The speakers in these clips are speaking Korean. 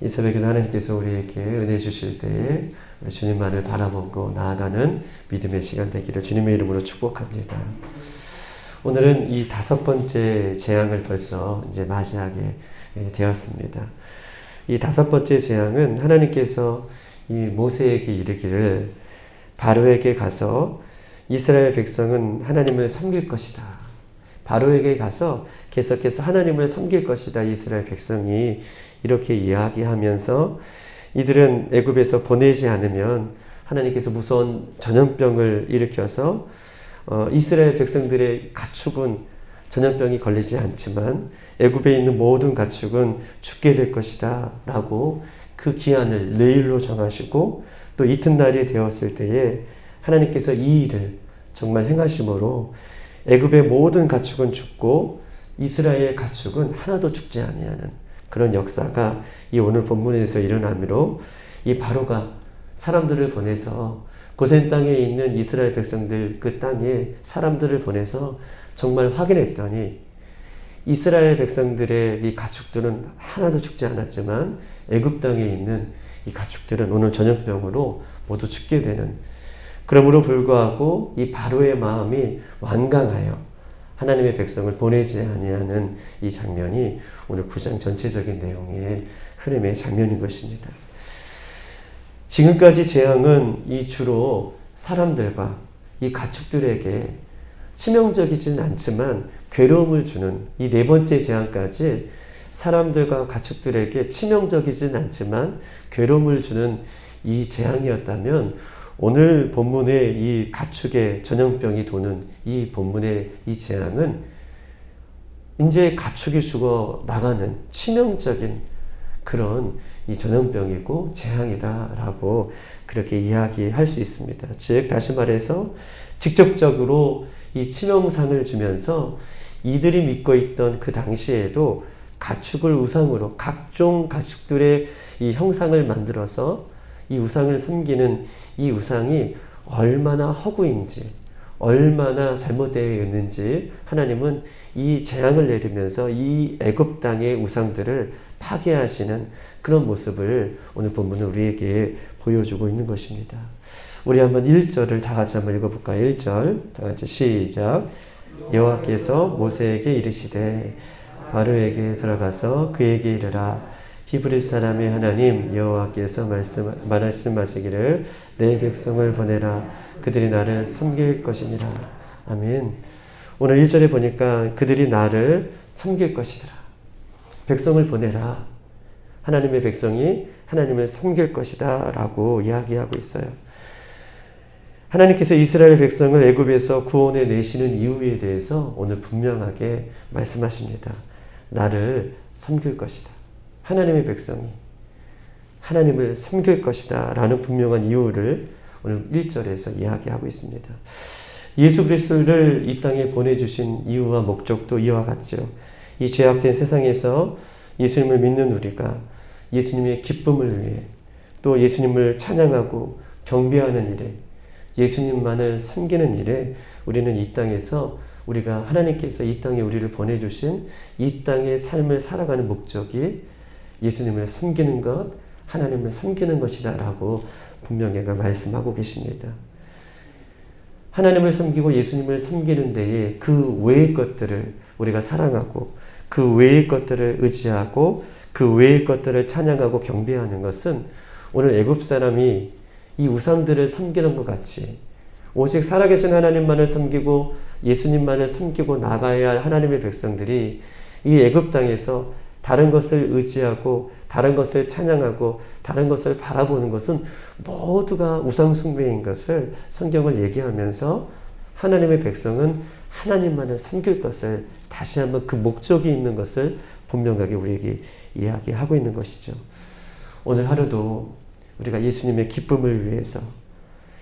이 새벽에도 하나님께서 우리에게 은혜 주실 때에 주님만을 바라보고 나아가는 믿음의 시간 되기를 주님의 이름으로 축복합니다. 오늘은 이 5번째 재앙을 벌써 이제 맞이하게 되었습니다. 이 5번째 재앙은 하나님께서 이 모세에게 이르기를 바로에게 가서 이스라엘 백성은 하나님을 섬길 것이다. 바로에게 가서 계속해서 하나님을 섬길 것이다. 이스라엘 백성이 이렇게 이야기하면서 이들은 애굽에서 보내지 않으면 하나님께서 무서운 전염병을 일으켜서 이스라엘 백성들의 가축은 전염병이 걸리지 않지만 애굽에 있는 모든 가축은 죽게 될 것이다 라고 그 기한을 내일로 정하시고 또 이튿날이 되었을 때에 하나님께서 이 일을 정말 행하심으로 애굽의 모든 가축은 죽고 이스라엘 가축은 하나도 죽지 아니하는 그런 역사가 이 오늘 본문에서 일어나므로 이 바로가 사람들을 보내서 고센 땅에 있는 이스라엘 백성들 그 땅에 사람들을 보내서 정말 확인했더니 이스라엘 백성들의 이 가축들은 하나도 죽지 않았지만 애굽 땅에 있는 이 가축들은 오늘 전염병으로 모두 죽게 되는, 그러므로 불구하고 이 바로의 마음이 완강하여 하나님의 백성을 보내지 아니하는 이 장면이 오늘 9장 전체적인 내용의 흐름의 장면인 것입니다. 지금까지 재앙은 이 주로 사람들과 이 가축들에게 치명적이진 않지만 괴로움을 주는 이 4번째 재앙까지 사람들과 가축들에게 치명적이진 않지만 괴로움을 주는 이 재앙이었다면 오늘 본문의 이 가축의 전염병이 도는 이 본문의 이 재앙은 이제 가축이 죽어 나가는 치명적인 그런 이 전염병이고 재앙이다라고 그렇게 이야기할 수 있습니다. 즉 다시 말해서 직접적으로 이 치명상을 주면서 이들이 믿고 있던 그 당시에도 가축을 우상으로 각종 가축들의 이 형상을 만들어서 이 우상을 섬기는 이 우상이 얼마나 허구인지 얼마나 잘못되어 있는지 하나님은 이 재앙을 내리면서 이 애굽 땅의 우상들을 파괴하시는 그런 모습을 오늘 본문은 우리에게 보여주고 있는 것입니다. 우리 한번 1절을 다 같이 한번 읽어볼까요? 1절 다 같이 시작. 여호와께서 모세에게 이르시되 바로에게 들어가서 그에게 이르라. 히브리 사람의 하나님 여호와께서 말씀하시기를 내 백성을 보내라. 그들이 나를 섬길 것이니라. 아멘. 오늘 1절에 보니까 그들이 나를 섬길 것이더라. 백성을 보내라. 하나님의 백성이 하나님을 섬길 것이다 라고 이야기하고 있어요. 하나님께서 이스라엘 백성을 애굽에서 구원해 내시는 이유에 대해서 오늘 분명하게 말씀하십니다. 나를 섬길 것이다. 하나님의 백성이 하나님을 섬길 것이다 라는 분명한 이유를 오늘 1절에서 이야기하고 있습니다. 예수 그리스도를 이 땅에 보내주신 이유와 목적도 이와 같죠. 이 죄악된 세상에서 예수님을 믿는 우리가 예수님의 기쁨을 위해 또 예수님을 찬양하고 경배하는 일에 예수님만을 섬기는 일에 우리는 이 땅에서 우리가 하나님께서 이 땅에 우리를 보내주신 이 땅의 삶을 살아가는 목적이 예수님을 섬기는 것, 하나님을 섬기는 것이다 라고 분명히 말씀하고 계십니다. 하나님을 섬기고 예수님을 섬기는 데에 그 외의 것들을 우리가 사랑하고 그 외의 것들을 의지하고 그 외의 것들을 찬양하고 경배하는 것은 오늘 애굽 사람이 이 우상들을 섬기는 것 같이 오직 살아계신 하나님만을 섬기고 예수님만을 섬기고 나가야 할 하나님의 백성들이 이 애굽 땅에서 다른 것을 의지하고 다른 것을 찬양하고 다른 것을 바라보는 것은 모두가 우상 숭배인 것을 성경을 얘기하면서 하나님의 백성은 하나님만을 섬길 것을 다시 한번 그 목적이 있는 것을 분명하게 우리에게 이야기하고 있는 것이죠. 오늘 하루도 우리가 예수님의 기쁨을 위해서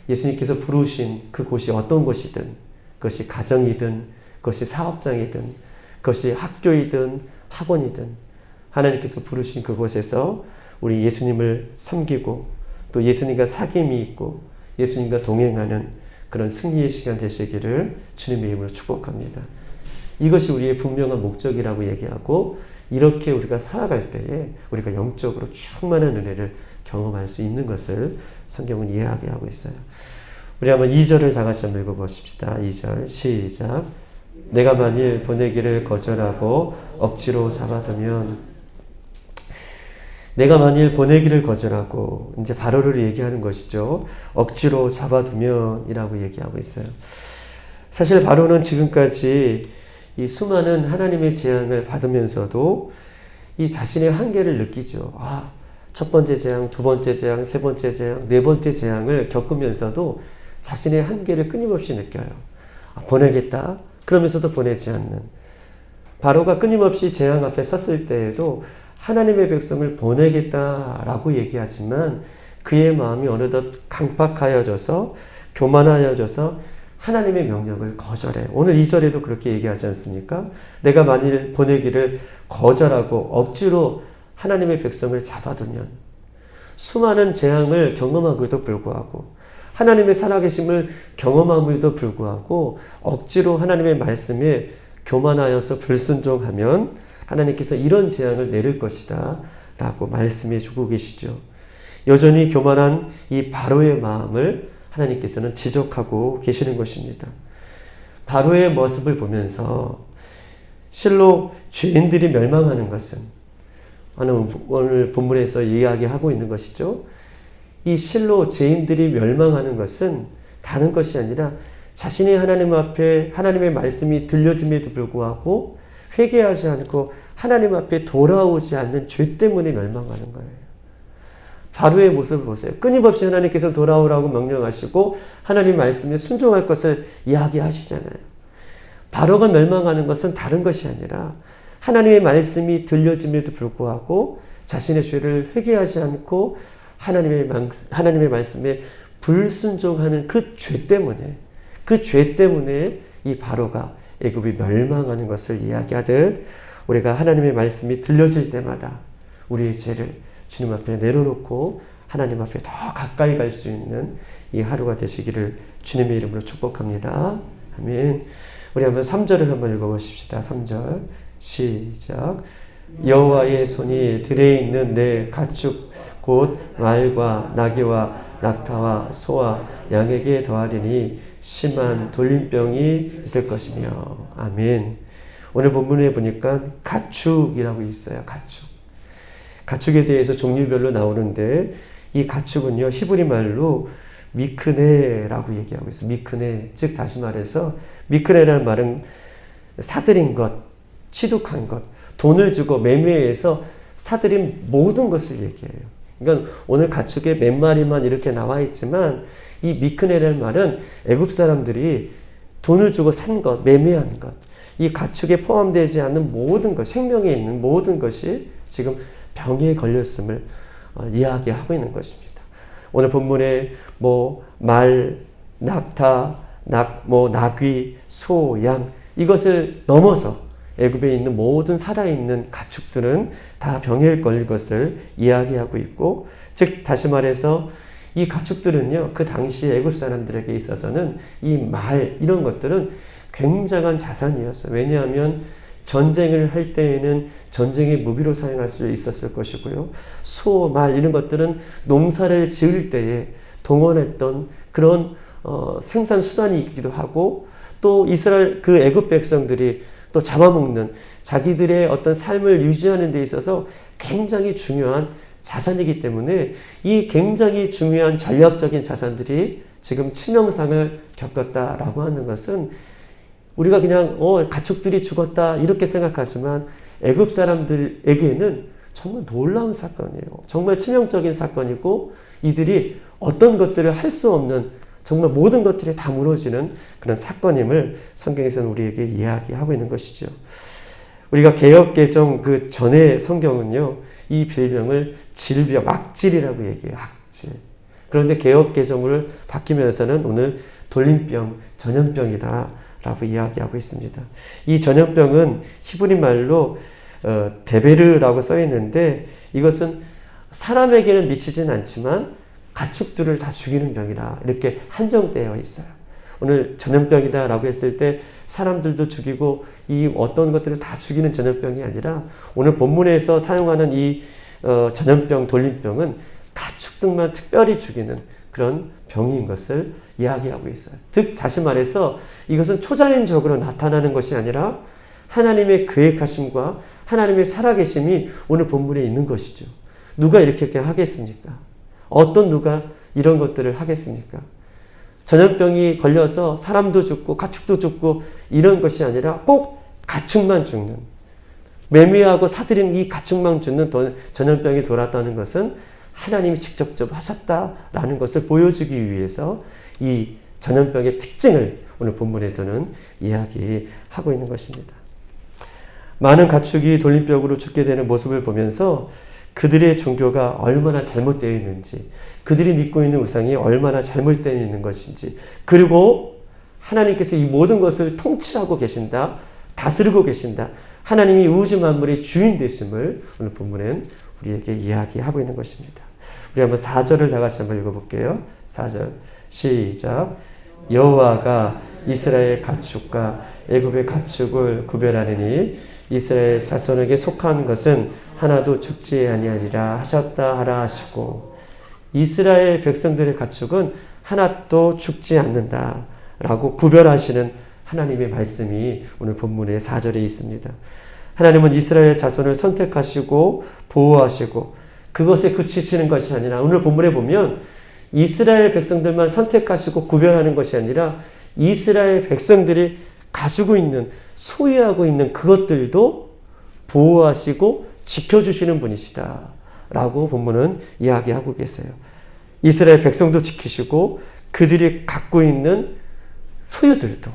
예수님께서 부르신 그곳이 어떤 곳이든 그것이 가정이든 그것이 사업장이든 그것이 학교이든 학원이든 하나님께서 부르신 그곳에서 우리 예수님을 섬기고 또 예수님과 사귐이 있고 예수님과 동행하는 그런 승리의 시간 되시기를 주님의 이름으로 축복합니다. 이것이 우리의 분명한 목적이라고 얘기하고 이렇게 우리가 살아갈 때에 우리가 영적으로 충만한 은혜를 경험할 수 있는 것을 성경은 이야기하고 있어요. 우리 한번 2절을 다 같이 한번 읽어보십시다. 2절 시작. 내가 만일 보내기를 거절하고 억지로 잡아두면, 내가 만일 보내기를 거절하고, 이제 바로를 얘기하는 것이죠. 억지로 잡아두면 이라고 얘기하고 있어요. 사실 바로는 지금까지 이 수많은 하나님의 재앙을 받으면서도 이 자신의 한계를 느끼죠. 첫 번째 재앙, 두 번째 재앙, 세 번째 재앙, 네 번째 재앙을 겪으면서도 자신의 한계를 끊임없이 느껴요. 보내겠다. 그러면서도 보내지 않는. 바로가 끊임없이 재앙 앞에 섰을 때에도 하나님의 백성을 보내겠다라고 얘기하지만 그의 마음이 어느덧 강팍하여져서 교만하여져서 하나님의 명령을 거절해. 오늘 2절에도 그렇게 얘기하지 않습니까? 내가 만일 보내기를 거절하고 억지로 하나님의 백성을 잡아두면, 수많은 재앙을 경험하고도 불구하고 하나님의 살아계심을 경험함에도 불구하고 억지로 하나님의 말씀에 교만하여서 불순종하면 하나님께서 이런 재앙을 내릴 것이다 라고 말씀해 주고 계시죠. 여전히 교만한 이 바로의 마음을 하나님께서는 지적하고 계시는 것입니다. 바로의 모습을 보면서 실로 죄인들이 멸망하는 것은, 오늘 본문에서 이야기하고 있는 것이죠. 이 실로 죄인들이 멸망하는 것은 다른 것이 아니라 자신이 하나님 앞에 하나님의 말씀이 들려짐에도 불구하고 회개하지 않고 하나님 앞에 돌아오지 않는 죄 때문에 멸망하는 거예요. 바로의 모습을 보세요. 끊임없이 하나님께서 돌아오라고 명령하시고 하나님 말씀에 순종할 것을 이야기하시잖아요. 바로가 멸망하는 것은 다른 것이 아니라 하나님의 말씀이 들려짐에도 불구하고 자신의 죄를 회개하지 않고 하나님의 말씀에 불순종하는 그 죄 때문에 이 바로가 애굽이 멸망하는 것을 이야기하듯, 우리가 하나님의 말씀이 들려질 때마다 우리의 죄를 주님 앞에 내려놓고 하나님 앞에 더 가까이 갈 수 있는 이 하루가 되시기를 주님의 이름으로 축복합니다. 아멘. 우리 한번 3절을 한번 읽어보십시다. 3절 시작. 여호와의 손이 들에 있는 내 가축 곧 말과 나귀와 낙타와 소와 양에게 더하리니 심한 돌림병이 있을 것이며. 아멘. 오늘 본문에 보니까 가축이라고 있어요. 가축에 대해서 종류별로 나오는데, 이 가축은요 히브리 말로 미크네라고 얘기하고 있어요. 미크네, 즉 다시 말해서 미크네라는 말은 사들인 것, 취득한 것, 돈을 주고 매매해서 사들인 모든 것을 얘기해요. 그러니까 오늘 가축에 몇 마리만 이렇게 나와 있지만 이 미크네라는 말은 애굽 사람들이 돈을 주고 산 것, 매매한 것, 이 가축에 포함되지 않는 모든 것, 생명에 있는 모든 것이 지금 병에 걸렸음을 이야기하고 있는 것입니다. 오늘 본문에 말, 낙타, 나귀, 소, 양, 이것을 넘어서 애굽에 있는 모든 살아있는 가축들은 다 병에 걸릴 것을 이야기하고 있고, 즉 다시 말해서 이 가축들은요 그 당시 애굽 사람들에게 있어서는 이 말, 이런 것들은 굉장한 자산이었어요. 왜냐하면 전쟁을 할 때에는 전쟁의 무기로 사용할 수 있었을 것이고요. 소, 말 이런 것들은 농사를 지을 때에 동원했던 그런 생산 수단이기도 하고, 또 이스라엘 그 애굽 백성들이 또 잡아먹는 자기들의 어떤 삶을 유지하는 데 있어서 굉장히 중요한 자산이기 때문에 이 굉장히 중요한 전략적인 자산들이 지금 치명상을 겪었다라고 하는 것은, 우리가 그냥 가축들이 죽었다 이렇게 생각하지만 애굽 사람들에게는 정말 놀라운 사건이에요. 정말 치명적인 사건이고, 이들이 어떤 것들을 할 수 없는, 정말 모든 것들이 다 무너지는 그런 사건임을 성경에서는 우리에게 이야기하고 있는 것이죠. 우리가 개역개정 그 전에 성경은요 이 질병을 질병, 악질이라고 얘기해요. 악질. 그런데 개역개정을 바뀌면서는 오늘 돌림병, 전염병이다 라고 이야기하고 있습니다. 이 전염병은 히브리 말로 베베르라고 써 있는데, 이것은 사람에게는 미치진 않지만 가축들을 다 죽이는 병이라 이렇게 한정되어 있어요. 오늘 전염병이다라고 했을 때 사람들도 죽이고 이 어떤 것들을 다 죽이는 전염병이 아니라 오늘 본문에서 사용하는 이 전염병, 돌림병은 가축들만 특별히 죽이는 그런 병인 것을 이야기하고 있어요. 즉 다시 말해서 이것은 초자연적으로 나타나는 것이 아니라 하나님의 계획하심과 하나님의 살아계심이 오늘 본문에 있는 것이죠. 누가 이렇게 하겠습니까? 어떤 누가 이런 것들을 하겠습니까? 전염병이 걸려서 사람도 죽고 가축도 죽고 이런 것이 아니라 꼭 가축만 죽는, 매매하고 사들인 이 가축만 죽는 전염병이 돌았다는 것은 하나님이 직접적으로 하셨다라는 것을 보여주기 위해서 이 전염병의 특징을 오늘 본문에서는 이야기하고 있는 것입니다. 많은 가축이 돌림병으로 죽게 되는 모습을 보면서 그들의 종교가 얼마나 잘못되어 있는지, 그들이 믿고 있는 우상이 얼마나 잘못되어 있는 것인지, 그리고 하나님께서 이 모든 것을 통치하고 계신다, 다스리고 계신다, 하나님이 우주 만물의 주인 되심을 오늘 본문엔 우리에게 이야기하고 있는 것입니다. 우리 한번 4절을 다 같이 한번 읽어볼게요. 4절 시작. 여호와가 이스라엘 가축과 애굽의 가축을 구별하느니 이스라엘 자손에게 속한 것은 하나도 죽지 아니하리라 하셨다 하라 하시고, 이스라엘 백성들의 가축은 하나도 죽지 않는다 라고 구별하시는 하나님의 말씀이 오늘 본문의 4절에 있습니다. 하나님은 이스라엘 자손을 선택하시고 보호하시고 그것에 그치시는 것이 아니라 오늘 본문에 보면 이스라엘 백성들만 선택하시고 구별하는 것이 아니라 이스라엘 백성들이 가지고 있는, 소유하고 있는 그것들도 보호하시고 지켜주시는 분이시다 라고 본문은 이야기하고 계세요. 이스라엘 백성도 지키시고 그들이 갖고 있는 소유들도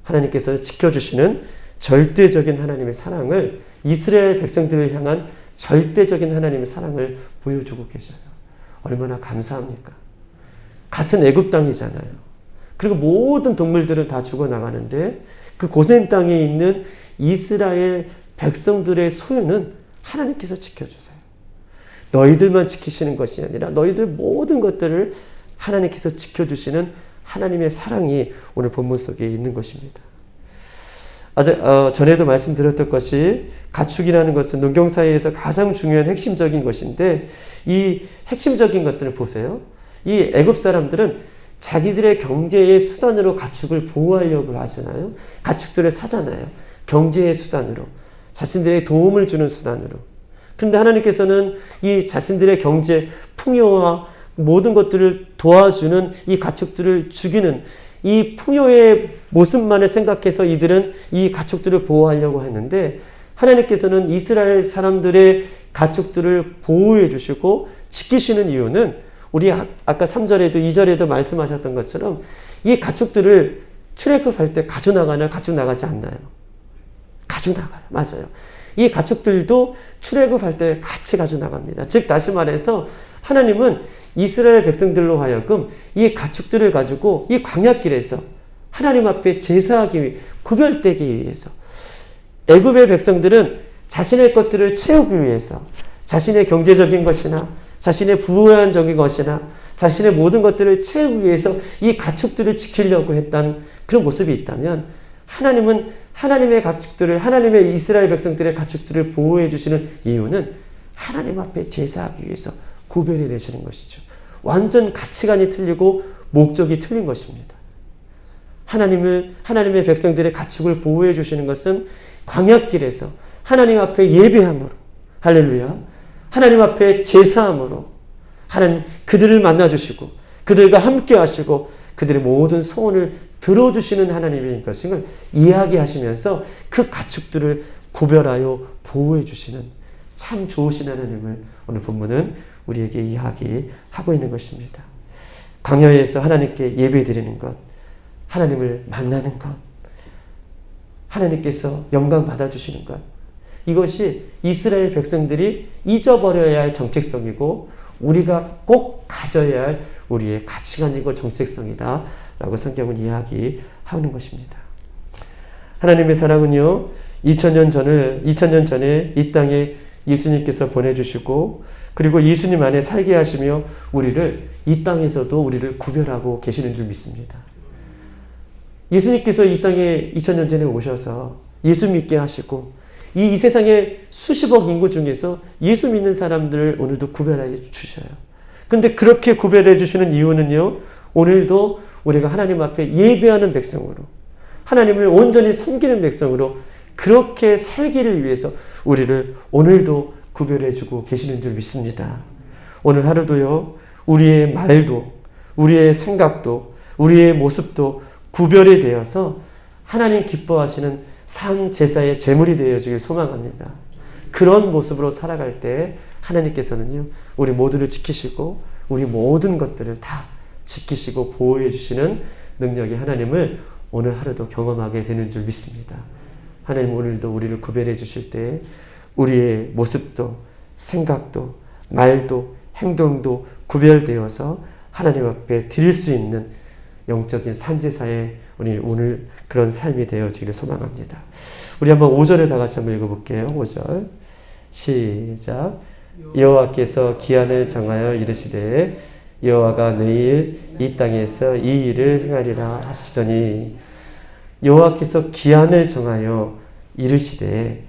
하나님께서 지켜주시는 절대적인 하나님의 사랑을, 이스라엘 백성들을 향한 절대적인 하나님의 사랑을 보여주고 계셔요. 얼마나 감사합니까? 같은 애굽 땅이잖아요. 그리고 모든 동물들은 다 죽어나가는데 그 고센 땅에 있는 이스라엘 백성들의 소유는 하나님께서 지켜주세요. 너희들만 지키시는 것이 아니라 너희들 모든 것들을 하나님께서 지켜주시는 하나님의 사랑이 오늘 본문 속에 있는 것입니다. 전에도 말씀드렸던 것이 가축이라는 것은 농경사회에서 가장 중요한 핵심적인 것인데 이 핵심적인 것들을 보세요. 이 애굽 사람들은 자기들의 경제의 수단으로 가축을 보호하려고 하잖아요. 가축들을 사잖아요. 경제의 수단으로. 자신들의 도움을 주는 수단으로. 그런데 하나님께서는 이 자신들의 경제, 풍요와 모든 것들을 도와주는 이 가축들을 죽이는 이 풍요의 모습만을 생각해서 이들은 이 가축들을 보호하려고 했는데 하나님께서는 이스라엘 사람들의 가축들을 보호해 주시고 지키시는 이유는 우리 아까 3절에도 2절에도 말씀하셨던 것처럼 이 가축들을 출애굽할 때 가져나가나 가져나가지 않나요? 가져나가요. 맞아요. 이 가축들도 출애굽할 때 같이 가져나갑니다. 즉 다시 말해서 하나님은 이스라엘 백성들로 하여금 이 가축들을 가지고 이 광야길에서 하나님 앞에 제사하기 위해 구별되기 위해서, 애굽의 백성들은 자신의 것들을 채우기 위해서 자신의 경제적인 것이나 자신의 부유한적인 것이나 자신의 모든 것들을 채우기 위해서 이 가축들을 지키려고 했던 그런 모습이 있다면 하나님은 하나님의 가축들을, 하나님의 이스라엘 백성들의 가축들을 보호해 주시는 이유는 하나님 앞에 제사하기 위해서 구별해 내시는 것이죠. 완전 가치관이 틀리고 목적이 틀린 것입니다. 하나님의 백성들의 가축을 보호해 주시는 것은 광야길에서 하나님 앞에 예배함으로, 할렐루야, 하나님 앞에 제사함으로 하나님 그들을 만나주시고 그들과 함께 하시고 그들의 모든 소원을 들어주시는 하나님인 것을 이야기하시면서 그 가축들을 구별하여 보호해 주시는 참 좋으신 하나님을 오늘 본문은 우리에게 이야기하고 있는 것입니다. 광야에서 하나님께 예배드리는 것, 하나님을 만나는 것, 하나님께서 영광 받아주시는 것, 이것이 이스라엘 백성들이 잊어버려야 할 정체성이고 우리가 꼭 가져야 할 우리의 가치관이고 정체성이다 라고 성경은 이야기하는 것입니다. 하나님의 사랑은요, 2000년 전에 이 땅에 예수님께서 보내주시고 그리고 예수님 안에 살게 하시며 우리를 이 땅에서도 우리를 구별하고 계시는 줄 믿습니다. 예수님께서 이 땅에 2000년 전에 오셔서 예수 믿게 하시고 이 세상의 수십억 인구 중에서 예수 믿는 사람들을 오늘도 구별해 주셔요. 근데 그렇게 구별해 주시는 이유는요, 오늘도 우리가 하나님 앞에 예배하는 백성으로, 하나님을 온전히 섬기는 백성으로 그렇게 살기를 위해서 우리를 오늘도 구별해 주고 계시는 줄 믿습니다. 오늘 하루도요, 우리의 말도, 우리의 생각도, 우리의 모습도 구별이 되어서 하나님 기뻐하시는 산 제사의 제물이 되어주길 소망합니다. 그런 모습으로 살아갈 때 하나님께서는요, 우리 모두를 지키시고 우리 모든 것들을 다 지키시고 보호해 주시는 능력이 하나님을 오늘 하루도 경험하게 되는 줄 믿습니다. 하나님 오늘도 우리를 구별해 주실 때 우리의 모습도 생각도 말도 행동도 구별되어서 하나님 앞에 드릴 수 있는 영적인 산제사의 우리 오늘 그런 삶이 되어지기를 소망합니다. 우리 한번 5절을 다 같이 한번 읽어볼게요. 5절 시작. 여호와께서 기한을 정하여 이르시되 여호와가 내일 이 땅에서 이 일을 행하리라 하시더니, 여호와께서 기한을 정하여 이르시되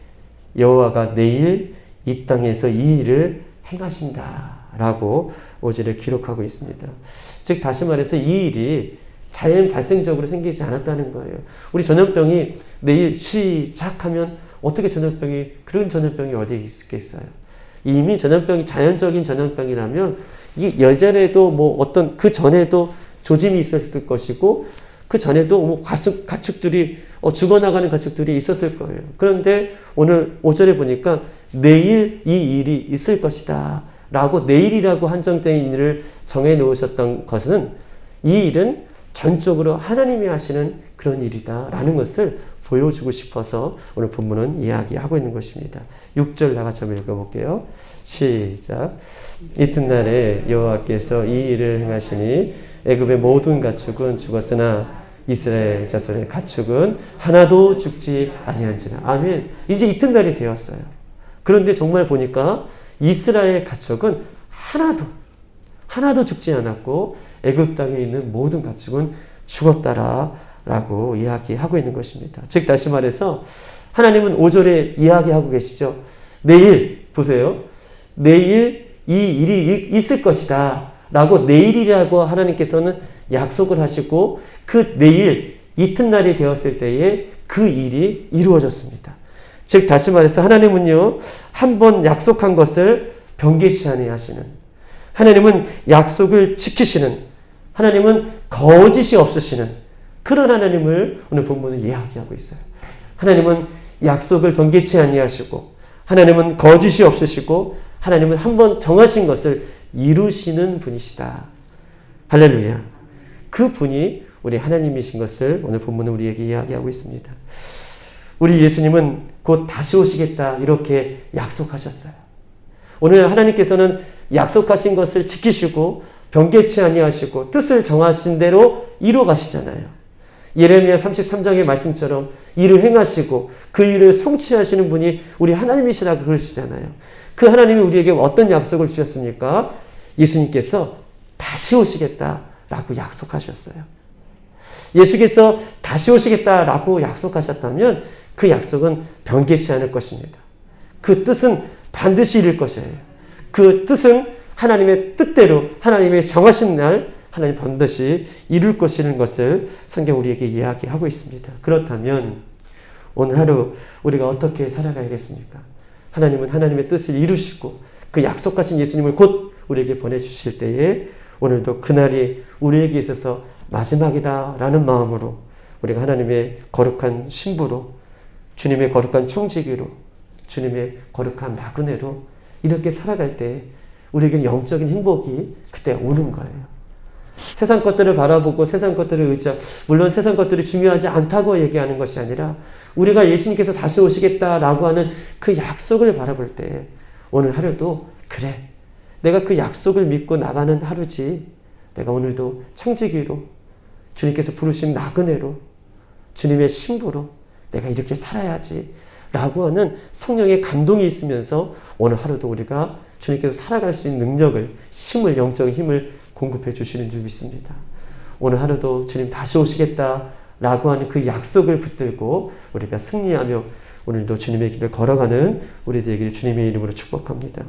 여호와가 내일 이 땅에서 이 일을 행하신다 라고 5절에 기록하고 있습니다. 즉 다시 말해서 이 일이 자연 발생적으로 생기지 않았다는 거예요. 우리 전염병이 내일 시작하면 어떻게 그런 전염병이 어디에 있겠어요? 이미 전염병이 자연적인 전염병이라면 이게 예전에도 어떤 그 전에도 조짐이 있었을 것이고 그 전에도 가축들이 죽어나가는 가축들이 있었을 거예요. 그런데 오늘 5절에 보니까 내일 이 일이 있을 것이다 라고 내일이라고 한정된 일을 정해 놓으셨던 것은 이 일은 전적으로 하나님이 하시는 그런 일이다 라는 것을 보여주고 싶어서 오늘 본문은 이야기하고 있는 것입니다. 6절 다 같이 한번 읽어볼게요. 시작. 이튿날에 여호와께서 이 일을 행하시니 애굽의 모든 가축은 죽었으나 이스라엘 자손의 가축은 하나도 죽지 아니한지라. 아멘. 이제 이튿날이 되었어요. 그런데 정말 보니까 이스라엘 가축은 하나도 죽지 않았고 애굽 땅에 있는 모든 가축은 죽었다라고 이야기하고 있는 것입니다. 즉 다시 말해서 하나님은 5절에 이야기하고 계시죠. 내일 보세요. 내일 이 일이 있을 것이다 라고 내일이라고 하나님께서는 약속을 하시고 그 내일 이튿날이 되었을 때에 그 일이 이루어졌습니다. 즉 다시 말해서 하나님은요, 한번 약속한 것을 변개치 아니하시는, 하나님은 약속을 지키시는, 하나님은 거짓이 없으시는 그런 하나님을 오늘 본문은 이야기하고 있어요. 하나님은 약속을 변개치 아니하시고 하나님은 거짓이 없으시고 하나님은 한번 정하신 것을 이루시는 분이시다. 할렐루야. 그 분이 우리 하나님이신 것을 오늘 본문은 우리에게 이야기하고 있습니다. 우리 예수님은 곧 다시 오시겠다 이렇게 약속하셨어요. 오늘 하나님께서는 약속하신 것을 지키시고 변개치 아니하시고 뜻을 정하신 대로 이루어 가시잖아요. 예레미야 33장의 말씀처럼 일을 행하시고 그 일을 성취하시는 분이 우리 하나님이시라고 그러시잖아요. 그 하나님이 우리에게 어떤 약속을 주셨습니까? 예수님께서 다시 오시겠다라고 약속하셨어요. 예수께서 다시 오시겠다라고 약속하셨다면 그 약속은 변개치 않을 것입니다. 그 뜻은 반드시 이룰 것이에요. 그 뜻은 하나님의 뜻대로 하나님의 정하신 날 하나님 반드시 이룰 것이라는 것을 성경 우리에게 이야기하고 있습니다. 그렇다면 오늘 하루 우리가 어떻게 살아가야겠습니까? 하나님은 하나님의 뜻을 이루시고 그 약속하신 예수님을 곧 우리에게 보내주실 때에 오늘도 그날이 우리에게 있어서 마지막이다라는 마음으로 우리가 하나님의 거룩한 신부로, 주님의 거룩한 청지기로, 주님의 거룩한 나그네로 이렇게 살아갈 때 우리에게 영적인 행복이 그때 오는 거예요. 세상 것들을 바라보고 세상 것들을 의지하고, 물론 세상 것들이 중요하지 않다고 얘기하는 것이 아니라 우리가 예수님께서 다시 오시겠다라고 하는 그 약속을 바라볼 때 오늘 하루도 그래, 내가 그 약속을 믿고 나가는 하루지, 내가 오늘도 청지기로, 주님께서 부르신 나그네로, 주님의 신부로 내가 이렇게 살아야지 라고 하는 성령의 감동이 있으면서 오늘 하루도 우리가 주님께서 살아갈 수 있는 능력을, 힘을, 영적인 힘을 공급해 주시는 줄 믿습니다. 오늘 하루도 주님 다시 오시겠다 라고 하는 그 약속을 붙들고 우리가 승리하며 오늘도 주님의 길을 걸어가는 우리 되기를 주님의 이름으로 축복합니다.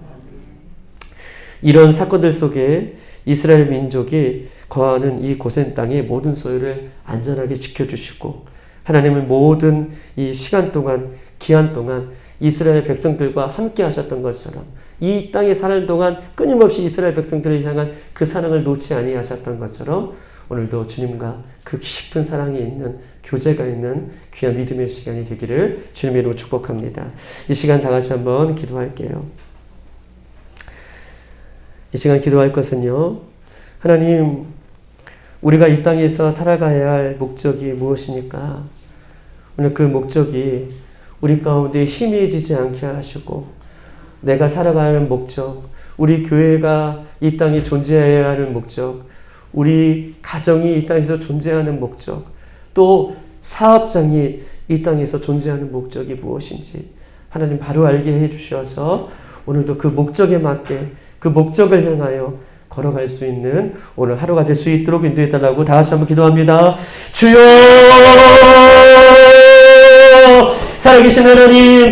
이런 사건들 속에 이스라엘 민족이 거하는 이 고센 땅의 모든 소유를 안전하게 지켜주시고 하나님은 모든 이 시간 동안 기한 동안 이스라엘 백성들과 함께 하셨던 것처럼 이 땅에 사는 동안 끊임없이 이스라엘 백성들을 향한 그 사랑을 놓지 아니하셨던 것처럼 오늘도 주님과 그 깊은 사랑이 있는 교제가 있는 귀한 믿음의 시간이 되기를 주님의 이름으로 축복합니다. 이 시간 다 같이 한번 기도할게요. 이 시간 기도할 것은요. 하나님, 우리가 이 땅에서 살아가야 할 목적이 무엇입니까? 오늘 그 목적이 우리 가운데 희미해지지 않게 하시고 내가 살아가야 하는 목적, 우리 교회가 이 땅에 존재해야 하는 목적, 우리 가정이 이 땅에서 존재하는 목적, 또 사업장이 이 땅에서 존재하는 목적이 무엇인지 하나님 바로 알게 해주셔서 오늘도 그 목적에 맞게 그 목적을 향하여 걸어갈 수 있는 오늘 하루가 될 수 있도록 인도해달라고 다 같이 한번 기도합니다. 주여 살아계신 하나님